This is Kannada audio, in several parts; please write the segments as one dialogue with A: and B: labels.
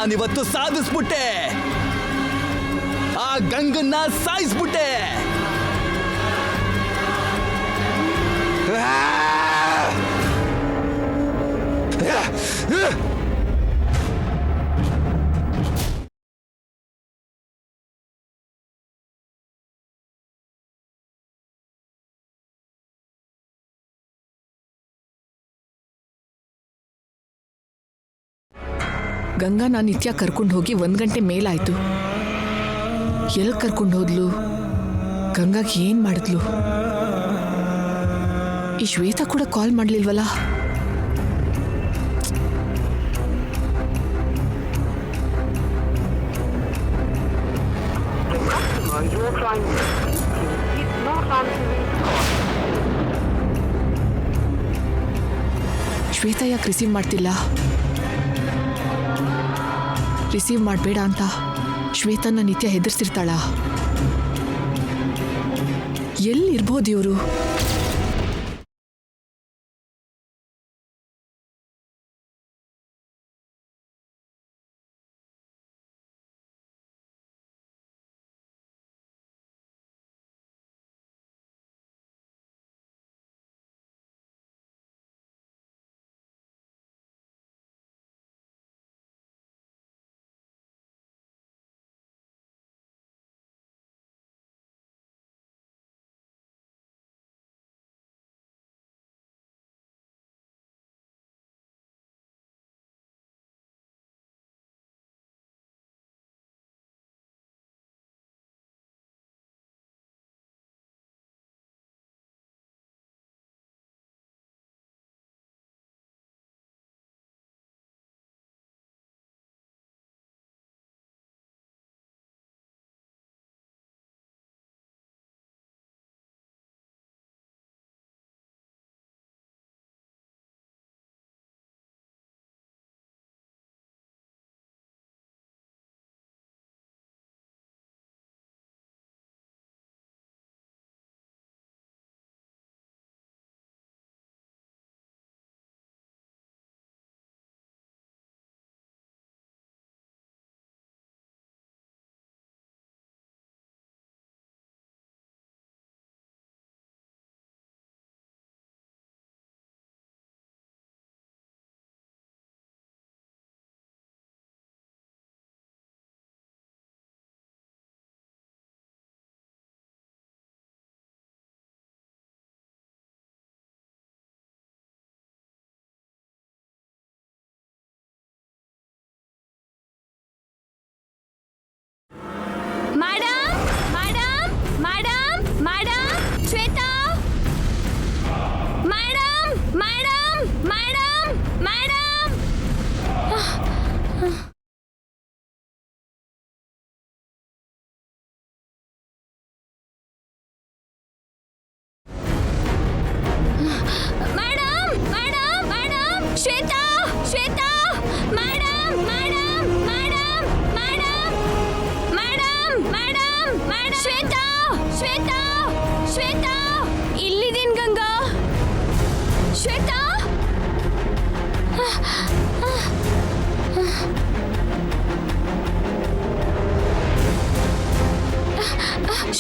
A: ನಾನಿವತ್ತು ಸಾಧಿಸ್ಬಿಟ್ಟೆ. ಆ ಗಂಗನ್ನ ಸಾಯಿಸ್ಬಿಟ್ಟೆ.
B: ಗಂಗಾ ನಾನು ನಿತ್ಯ ಕರ್ಕೊಂಡು ಹೋಗಿ 1 ಗಂಟೆ ಮೇಲಾಯ್ತು. ಎಲ್ಲಿ ಕರ್ಕೊಂಡು ಹೋದ್ಲು? ಗಂಗಾಗೆ ಏನ್ ಮಾಡಿದ್ಲು? ಈ ಶ್ವೇತಾ ಕೂಡ ಕಾಲ್ ಮಾಡ್ಲಿಲ್ವಲ್ಲ? ಶ್ವೇತಾ ಯಾಕೆ ರಿಸೀವ್ ಮಾಡ್ತಿಲ್ಲ? ರಿಸೀವ್ ಮಾಡಬೇಡ ಅಂತ ಶ್ವೇತನ ನಿತ್ಯ ಹೆದರ್ಸಿರ್ತಾಳ. ಎಲ್ಲಿರ್ಬೋದು ಇವರು?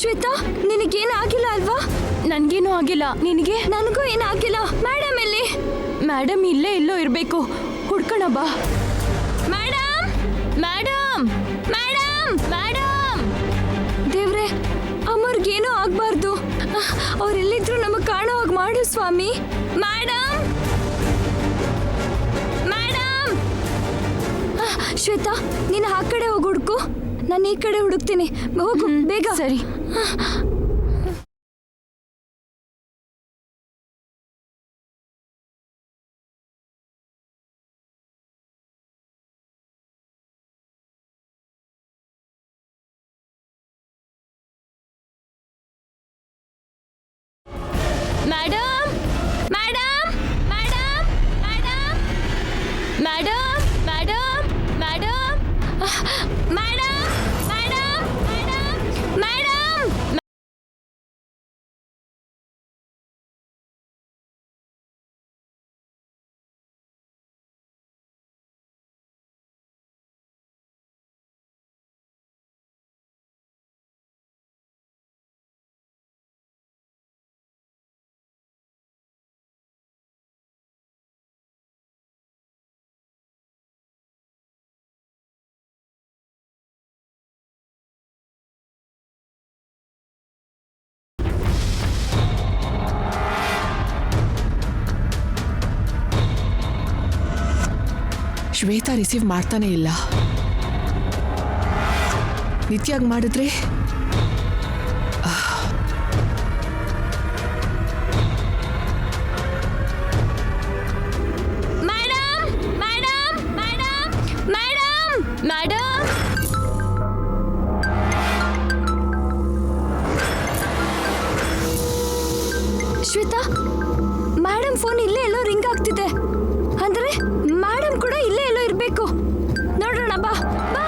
C: ಶ್ವೇತಾ, ನಿನಗೇನು ಆಗಿಲ್ಲ ಅಲ್ವಾ?
D: ನನ್ಗೇನು ಆಗಿಲ್ಲ. ನಿನಗೆ?
C: ನನಗೂ ಏನಾಗಿಲ್ಲ. ಮೇಡಮ್ ಎಲ್ಲಿ?
D: ಮೇಡಮ್ ಇಲ್ಲೇ ಎಲ್ಲೋ ಇರಬೇಕು. ಹುಡ್ಕೋಣ ಬಾ.
C: Madam,
D: madam,
C: madam,
D: madam.
C: ದೇವ್ರೆ, ಅಮ್ಮರ್ಗೇನೂ ಆಗ್ಬಾರ್ದು. ಅವ್ರೆಲ್ಲಿದ್ರು ನಮಗೆ ಕಾಣೋ ಹಾಗೆ ಮಾಡು ಸ್ವಾಮಿ. Madam, madam. ಶ್ವೇತಾ, ನೀನು ಆ ಕಡೆ ಹೋಗಿ ಹುಡುಕು, ನಾನು ಈ ಕಡೆ ಹುಡುಕ್ತೀನಿ. ಹೋಗು ಬೇಗ.
D: ಸರಿ. Madam,
C: madam, madam, madam,
D: madam, madam, madam,
C: madam, madam, madam, madam.
B: Shweta receive ಮಾಡ್ತಾನೆ ಇಲ್ಲ. ನಿತ್ಯಾಗ್ ಮಾಡಿದ್ರೆ
C: madam madam madam madam madam Shweta, madam phone ಇಲ್ಲೇ ಎಲ್ಲೋ ರಿಂಗ್ ಆಗ್ತಿದೆ. ಅಂದ್ರೆ ಮೇಡಮ್ ಕೂಡ ಇಲ್ಲೇ ಎಲ್ಲೋ ಇರಬೇಕು. ನೋಡೋಣ, ಬಾ ಬಾ.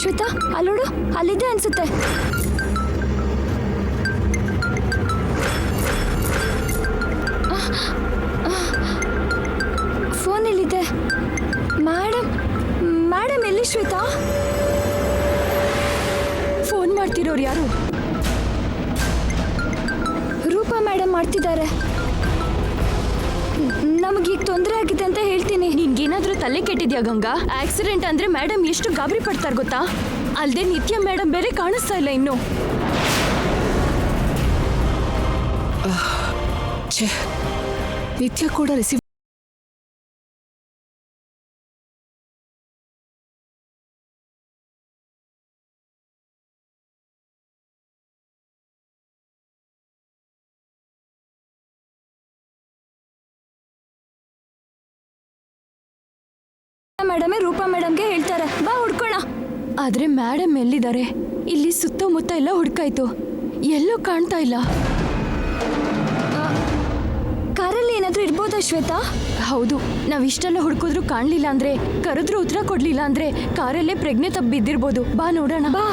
C: ಶ್ವೇತಾ, ಅಲ್ಲೋಡು, ಅಲ್ಲಿದೆ ಅನ್ಸುತ್ತೆ. ಫೋನ್ ಎಲ್ಲಿದೆ? ಮೇಡಮ್ ಮೇಡಮ್ ಎಲ್ಲಿ ಶ್ವೇತಾ?
D: ಫೋನ್ ಮಾಡ್ತಿರೋರು ಯಾರು?
C: ರೂಪಾ ಮೇಡಮ್ ಮಾಡ್ತಿದ್ದಾರೆ. ನಮಗೀಗ ತೊಂದರೆ ಆಗಿದೆ ಅಂತ ಹೇಳ್ತೀನಿ.
D: ನಿನ್ಗೇನಾದ್ರೂ ತಲೆ ಕೆಟ್ಟಿದ್ಯಾ ಗಂಗಾ? ಆಕ್ಸಿಡೆಂಟ್ ಅಂದ್ರೆ ಮೇಡಮ್ ಎಷ್ಟು ಗಾಬರಿ ಪಡ್ತಾರ ಗೊತ್ತಾ? ಅಲ್ದೆ ನಿತ್ಯ ಮೇಡಮ್ ಬೇರೆ ಕಾಣಿಸ್ತಾ ಇಲ್ಲ ಇನ್ನು.
B: ಛೇ, ನಿತ್ಯ ಕೂಡ ರಿಸೀವ್
C: ಮೇಡಮೇ ರೂಪಾ ಮೇಡಮ್ಗೆ ಹೇಳ್ತಾರೆ, ಬಾ ಹುಡ್ಕೋಣ.
D: ಆದ್ರೆ ಮೇಡಮ್ ಎಲ್ಲಿದ್ದಾರೆ? ಇಲ್ಲಿ ಸುತ್ತಮುತ್ತ ಎಲ್ಲ ಹುಡ್ಕಾಯ್ತು, ಎಲ್ಲೂ ಕಾಣ್ತಾ ಇಲ್ಲ.
C: ಕಾರಲ್ಲಿ ಏನಾದ್ರೂ ಇರ್ಬೋದಾ ಶ್ವೇತಾ?
D: ಹೌದು, ನಾವ್ ಇಷ್ಟೆಲ್ಲ ಹುಡ್ಕಿದ್ರು ಕಾಣ್ಲಿಲ್ಲ ಅಂದ್ರೆ, ಕರೆದ್ರೂ ಉತ್ತರ ಕೊಡ್ಲಿಲ್ಲ ಅಂದ್ರೆ ಕಾರಲ್ಲೇ ಪ್ರಜ್ಞೆ ತಪ್ಪಿ ಬಿದ್ದಿರ್ಬೋದು. ಬಾ ನೋಡೋಣ.
C: ಬಾ.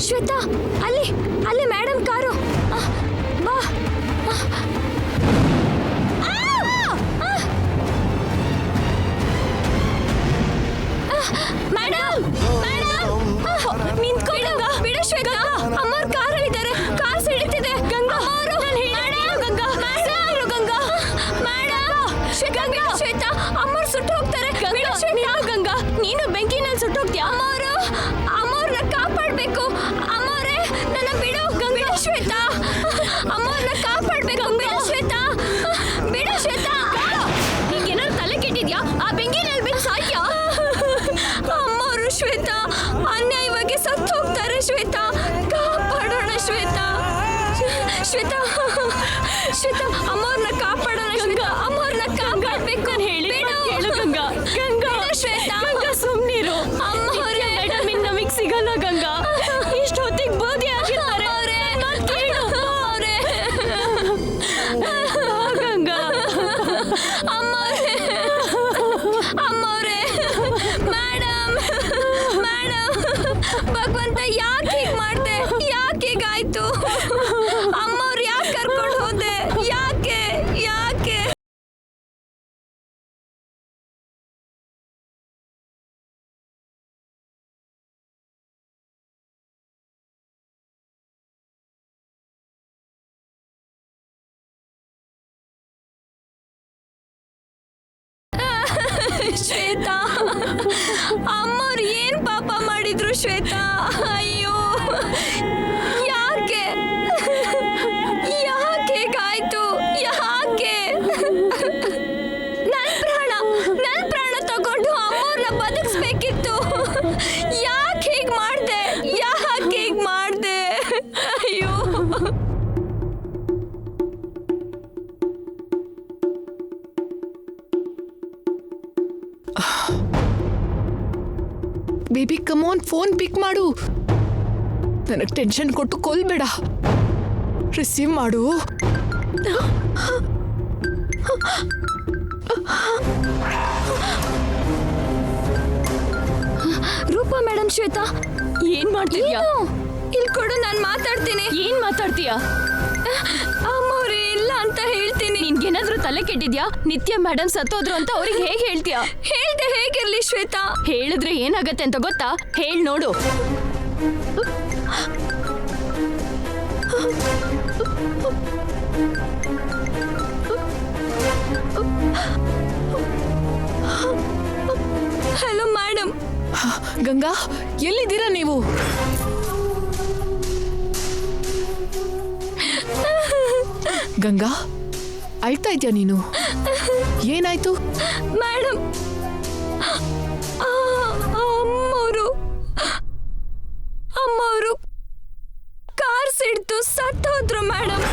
C: ಶ್ವೇತಾ, ಅಲ್ಲಿ ಅಲ್ಲಿ ಮೇಡಮ್ ಕಾರು. ಬಾ. ಮೇಡಮ್ ಮೇಡಮ್ ನಿಂತ್ಕೊಂಡು ಬಿಡ ಶ್ವೇತಾ. ಅಮ್ಮವ್ರ ಕಾರಲ್ಲಿದ್ದಾರೆ. ಕಾರ್ ಸಿಡಿತಿದೆ. Ganga, Ganga madam, Ganga madam. ಶ್ವೇತಾ, ಅಮ್ಮವ್ರು ಸುಟ್ಟು ಹೋಗ್ತಾರೆ.
D: ಗಂಗಾ, ನೀನು ಬೆಂಕಿನಲ್ಲಿ ಸುಟ್ಟೋಗ್ತೀಯಾ?
C: ಅಮ್ಮವ್ರನ್ನ ಕಾಪಾಡ್ಬೇಕು. ಅಮ್ಮವ್ರೆ, ನನ್ನ ಬಿಡು. ಬಿಡು ಶ್ವೇತಾ, ಅಮ್ಮವ್ರನ್ನ ಕಾಪಾಡ್ಬೇಕು. ಬಿಡು ಶ್ವೇತಾ, ಬಿಡು ಶ್ವೇತಾ.
D: ನಿಂಗೇನಾದ್ರು ತಲೆ ಕೆಟ್ಟಿದ್ಯಾ? ಆ ಬೆಂಕಿನಲ್ಲಿ ಬಿದ್ದು ಸಾಯ್ಯ.
C: ಅಮ್ಮವ್ರು ಶ್ವೇತಾ ಅನ್ಯಾಯವಾಗಿ ಸತ್ತು ಹೋಗ್ತಾರೆ. ಶ್ವೇತಾ, ಕಾಪಾಡೋಣ ಶ್ವೇತಾ. ಶ್ವೇತಾ, ಶ್ವೇತಾ, ಅಮ್ಮವ್ರನ್ನ ಕಾಪಾಡೋಣ. ಶ್ವೇತಾ, ಅಮ್ಮವ್ರನ್ನ ಕಾಪಾಡ್ಬೇಕು.
D: ನಾನು ಹೇಳು ಗಂಗಾ. ಗಂಗಾ,
C: ಶ್ವೇತಾ,
D: ಸುಮ್ನಿರು.
C: ಅಮ್ಮವ್ರೆ,
D: ಮೇಡಮ್ ಇನ್ನು ನಮಗ್ ಸಿಗಲ್ಲ ಗಂಗಾ. ಇಷ್ಟು ಹೊತ್ತಿಗೆ ಬೋಧಿ ಆಗಿರ್ತಾರೆ. ಗಂಗಾ,
C: ಅಮ್ಮವ್ರೆ, ಅಮ್ಮವ್ರೆ, ಮೇಡಮ್, ಮೇಡಮ್, ಭಗವಂತ ಯಾಕೆ ಹೀಗೆ ಮಾಡ್ದೆ? ಯಾಕೆ ಹೀಗಾಯ್ತು? ಅಮ್ಮವ್ರು ಯಾಕೆ ಕರ್ಕೊಂಡು ಹೋದೆ? ಯಾಕೆ ಯಾಕೆ? ಶ್ವೇತಾ, ಅಮ್ಮವ್ರು ಏನ್ ಪಾಪ ಮಾಡಿದ್ರು ಶ್ವೇತಾ? ಅಯ್ಯೋ, ಯಾಕೆ ಯಾಕೆ ಹೀಗಾಯ್ತು? ಯಾಕೆ? ನನ್ ಪ್ರಾಣ ತಗೊಂಡು ಅಮ್ಮವ್ರನ್ನ ಬದುಕಿಸ್ಬೇಕಿತ್ತು. ಯಾಕೆ ಹೀಗ್ ಮಾಡ್ದೆ? ಯಾಕೆ ಹೀಗ್ ಮಾಡ್ದೆ? ಅಯ್ಯೋ.
B: Baby come on, phone pick ಮಾಡು. ನನಗೆ ಟೆನ್ಷನ್ ಕೊಟ್ಟು ಕೊಲ್ಬೇಡ. ರಿಸೀವ್ ಮಾಡು.
C: ರೂಪ ರೂಪಾ ಮೇಡಮ್ ಶ್ವೇತಾ
D: ಏನ್ ಮಾಡ್ತಿದ್ಯಾ?
C: ಏನು? ಇಲ್ಲಿ ಕೊಡು ನಾನು ಮಾತಾಡ್ತೀನಿ.
D: ಏನ್ ಮಾತಾಡ್ತೀಯಾ?
C: ಅಮ್ಮವ್ರೆ ಇಲ್ಲ ಅಂತ ಹೇಳ್ತೀನಿ.
D: ನಿನ್ಗೇನಾದ್ರೂ ತಲೆ ಕೆಟ್ಟಿದ್ಯಾ? ನಿತ್ಯ ಮೇಡಮ್ ಸತ್ತೋದ್ರು ಅಂತ ಅವ್ರಿಗೆ ಹೇಗೆ ಹೇಳ್ತೀಯಾ?
C: ಹೇಳ್ದೆ ಹೇಗಿರ್ಲಿ ಶ್ವೇತಾ?
D: ಹೇಳಿದ್ರೆ ಏನಾಗತ್ತೆ ಅಂತ ಗೊತ್ತಾ? ಹೇಳ್ ನೋಡು.
C: Hello madam.
B: ಗಂಗಾ ಎಲ್ಲಿದ್ದೀರಾ ನೀವು? ಗಂಗಾ ಅಳ್ತಾ ಇದ್ಯಾ ನೀನು? ಏನಾಯ್ತು?
C: ಮೇಡಮ್ ಅಮ್ಮವರು ಅಮ್ಮವರು ಕಾರ್ ಸಿಡ್ತು ಸತ್ತೋದ್ರು madam.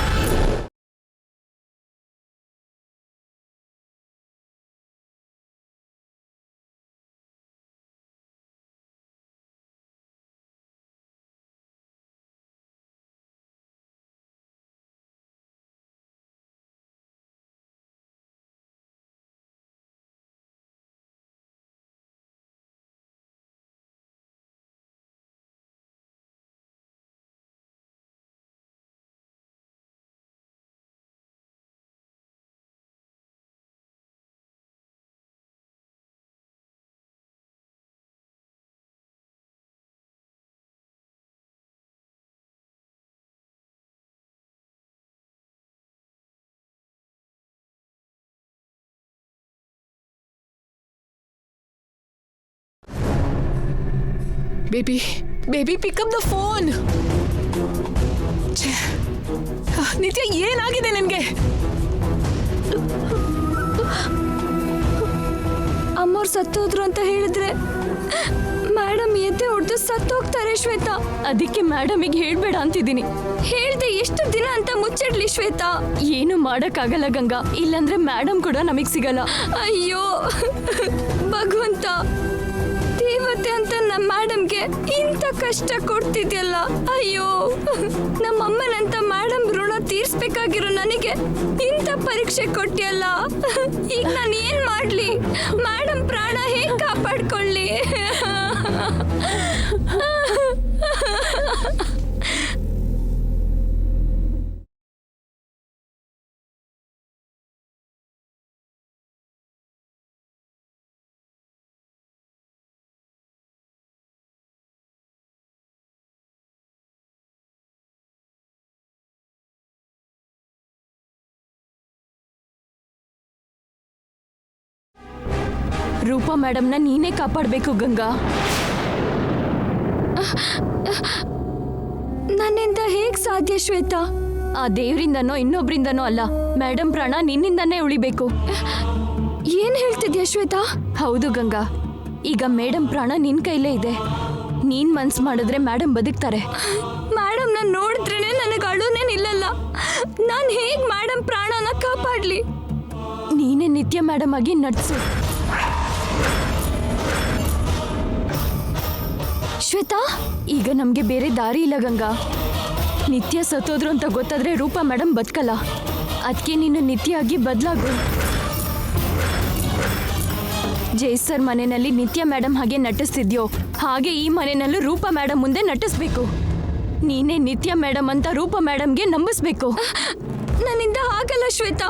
B: Baby baby pick up the phone. Nithya ಏನಾಗಿದೆ ನಿನ್ಗೆ?
C: ಅಮ್ಮವ್ರು ಸತ್ತೋದ್ರು ಅಂತ ಹೇಳಿದ್ರೆ ಮೇಡಮ್ ಎದೆ ಹೊಡೆದು ಸತ್ತೋಗ್ತಾರೆ ಶ್ವೇತಾ.
D: ಅದಕ್ಕೆ ಮೇಡಮಿಗೆ ಹೇಳ್ಬೇಡ ಅಂತಿದ್ದೀನಿ.
C: ಹೇಳ್ದೆ ಎಷ್ಟು ದಿನ ಅಂತ ಮುಚ್ಚಿಡ್ಲಿ ಶ್ವೇತಾ?
D: ಏನು ಮಾಡಕ್ಕಾಗಲ್ಲ ಗಂಗಾ, ಇಲ್ಲಾಂದ್ರೆ ಮೇಡಮ್ ಕೂಡ ನಮಗ್ ಸಿಗಲ್ಲ.
C: ಅಯ್ಯೋ ಭಗವಂತ, ದೇವತೆ ಅಂತ ನಮ್ಮ ಮೇಡಮ್ಗೆ ಇಂಥ ಕಷ್ಟ ಕೊಡ್ತಿದ್ಯಲ್ಲ. ಅಯ್ಯೋ ನಮ್ಮಮ್ಮನಂತ ಮೇಡಮ್ ಋಣ ತೀರ್ಸ್ಬೇಕಾಗಿರೋ ನನಗೆ ಇಂಥ ಪರೀಕ್ಷೆ ಕೊಟ್ಟಿಯಲ್ಲ. ಈಗ ನಾನು ಏನ್ ಮಾಡ್ಲಿ? ಮೇಡಮ್ ಪ್ರಾಣ ಹೇಗ್ ಕಾಪಾಡ್ಕೊಳ್ಳಿ?
D: ರೂಪಾ ಮೇಡಮ್ನ ನೀನೇ ಕಾಪಾಡಬೇಕು ಗಂಗಾ.
C: ನನ್ನಿಂದ ಹೇಗ್ ಸಾಧ್ಯ ಶ್ವೇತಾ?
D: ಆ ದೇವರಿಂದನೋ ಇನ್ನೊಬ್ರಿಂದನೋ ಅಲ್ಲ, ಮೇಡಮ್ ಪ್ರಾಣ ನಿನ್ನಿಂದನೇ ಉಳಿಬೇಕು.
C: ಏನ್ ಹೇಳ್ತಿದ್ಯಾ ಶ್ವೇತಾ?
D: ಹೌದು ಗಂಗಾ, ಈಗ ಮೇಡಮ್ ಪ್ರಾಣ ನಿನ್ ಕೈಲೇ ಇದೆ. ನೀನ್ ಮನ್ಸ್ ಮಾಡಿದ್ರೆ ಮೇಡಮ್ ಬದುಕ್ತಾರೆ.
C: ಮೇಡಮ್ ನಾನು ನೋಡಿದ್ರೇನೆ ನನಗೆ ಅಳುನೇ ನಿಲ್ಲಲ್ಲ. ನಾನು ಹೇಗ್ ಮೇಡಮ್ ಪ್ರಾಣನ ಕಾಪಾಡ್ಲಿ?
D: ನೀನೇ ನಿತ್ಯ ಮೇಡಮ್ ಆಗಿ ನಡ್ಸು.
C: ಶ್ವೇತಾ,
D: ಈಗ ನಮ್ಗೆ ಬೇರೆ ದಾರಿ ಇಲ್ಲ ಗಂಗಾ. ನಿತ್ಯ ಸತ್ತೋದ್ರು ಅಂತ ಗೊತ್ತಾದ್ರೆ ರೂಪಾ ಮೇಡಮ್ ಬದುಕಲ್ಲ. ಅದಕ್ಕೆ ನೀನು ನಿತ್ಯ ಆಗಿ ಬದಲಾಗು. ಜೈ ಸರ್ ಮನೆಯಲ್ಲಿ ನಿತ್ಯ ಮೇಡಮ್ ಹಾಗೆ ನಟಿಸ್ತಿದ್ಯೋ ಹಾಗೆ ಈ ಮನೆಯಲ್ಲೂ ರೂಪಾ ಮೇಡಮ್ ಮುಂದೆ ನಟಿಸ್ಬೇಕು. ನೀನೇ ನಿತ್ಯ ಮೇಡಮ್ ಅಂತ ರೂಪಾ ಮೇಡಮ್ಗೆ ನಂಬಿಸ್ಬೇಕು.
C: ನನ್ನಿಂದ ಆಗಲ್ಲ ಶ್ವೇತಾ.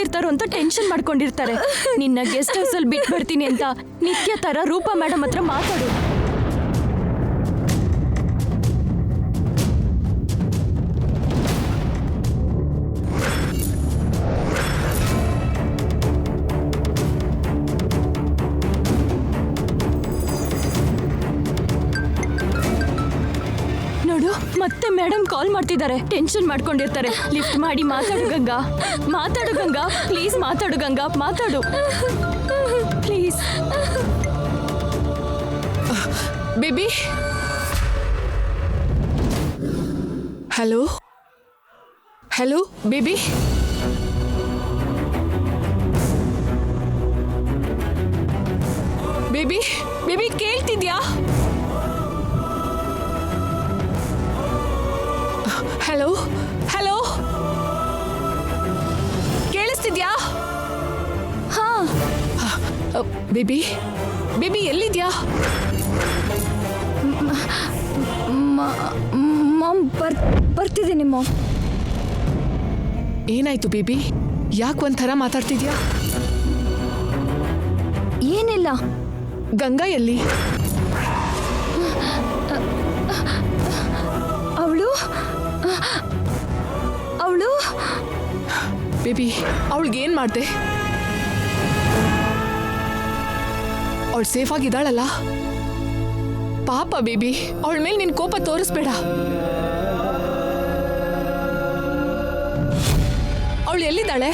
D: ಇರ್ತಾರೋ ಅಂತ ಟೆನ್ಷನ್ ಮಾಡ್ಕೊಂಡಿರ್ತಾರೆ. ನಿನ್ನ ಗೆಸ್ಟ್ ಹೌಸ್ ಅಲ್ಲಿ ಬಿಟ್ಟು ಬರ್ತೀನಿ ಅಂತ ನಿತ್ಯ ತರ ರೂಪಾ ಮೇಡಮ್ ಹತ್ರ ಮಾತಾಡು. ನೋಡು, ಮತ್ತೆ ಮೇಡಮ್ ಕಾಲ್ ಮಾಡ್ತಿದ್ದಾರೆ. ಟೆನ್ಷನ್ ಮಾಡ್ಕೊಂಡಿರ್ತಾರೆ. ಲಿಫ್ಟ್ ಮಾಡಿ ಮಾತಾಡು ಗಂಗಾ, ಮಾತಾಡು ಗಂಗಾ, ಪ್ಲೀಸ್ ಮಾತಾಡು ಗಂಗಾ, ಮಾತಾಡು please.
B: Baby, hello hello baby. Baby baby ಕೇಳ್ತಿದ್ಯಾ? ಹಲೋ ಹಲೋ, ಕೇಳಿಸ್ತಿದ್ಯಾ?
C: ಹಾ
B: ಬೇಬಿ ಬೇಬಿ ಎಲ್ಲಿದ್ಯಾ?
C: ಮಾಮ್ ಬರ್ತಿದ್ದೀನಿ ಮಾಮ್.
B: ಏನಾಯ್ತು ಬೇಬಿ? ಯಾಕೆ ಒಂಥರ ಮಾತಾಡ್ತಿದ್ಯಾ?
C: ಏನಿಲ್ಲ.
B: ಗಂಗಾ ಎಲ್ಲಿ?
C: ಅವಳು
B: ಬೇಬಿ, ಅವಳಿಗೇನ್ ಮಾಡ್ದೆ? ಅವಳು ಸೇಫ್ ಆಗಿದ್ದಾಳಲ್ಲ? ಪಾಪ ಬೇಬಿ, ಅವಳ ಮೇಲೆ ನಿನ್ ಕೋಪ ತೋರಿಸ್ಬೇಡ. ಅವಳು ಎಲ್ಲಿದ್ದಾಳೆ?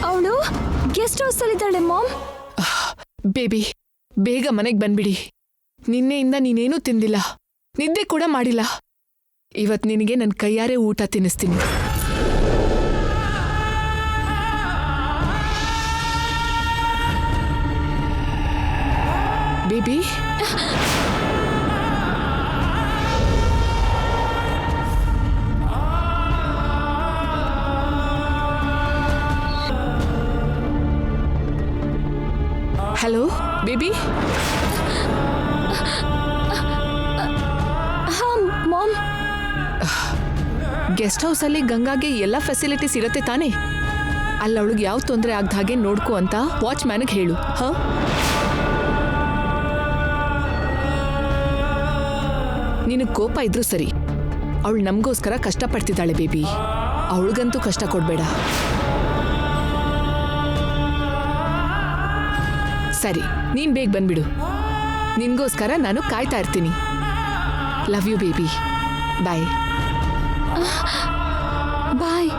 C: ಅವಳು ಗೆಸ್ಟ್ ಹೌಸ್ ಅಲ್ಲಿದ್ದಾಳೆ ಮಾಮ್.
B: ಬೇಬಿ, ಬೇಗ ಮನೆಗೆ ಬಂದ್ಬಿಡಿ. ನಿನ್ನೆಯಿಂದ ನೀನೇನೂ ತಿಂದಿಲ್ಲ, ನಿದ್ದೆ ಕೂಡ ಮಾಡಿಲ್ಲ. ಇವತ್ತು ನಿನಗೆ ನನ್ನ ಕೈಯಾರೆ ಊಟ ತಿನ್ನಿಸ್ತೀನಿ. Baby, hello baby.
C: ಹಾ ಮಾಮ್.
B: ಗೆಸ್ಟ್ ಹೌಸಲ್ಲಿ ಗಂಗಾಗೆ ಎಲ್ಲ ಫೆಸಿಲಿಟೀಸ್ ಇರುತ್ತೆ ತಾನೇ? ಅಲ್ಲಿ ಅವಳಿಗೆ ಯಾವ ತೊಂದರೆ ಆಗದ ಹಾಗೆ ನೋಡ್ಕೊ ಅಂತ ವಾಚ್ಮ್ಯಾನ್ಗೆ ಹೇಳು. ಹಾ, ನಿನಗೆ ಕೋಪ ಇದ್ರೂ ಸರಿ, ಅವಳು ನಮಗೋಸ್ಕರ ಕಷ್ಟಪಡ್ತಿದ್ದಾಳೆ ಬೇಬಿ. ಅವಳಿಗಂತೂ ಕಷ್ಟ ಕೊಡಬೇಡ. ಸರಿ, ನೀನ್ ಬೇಗ ಬಂದ್ಬಿಡು. ನಿನ್ಗೋಸ್ಕರ ನಾನು ಕಾಯ್ತಾ ಇರ್ತೀನಿ. Love you baby. Bye
C: bye.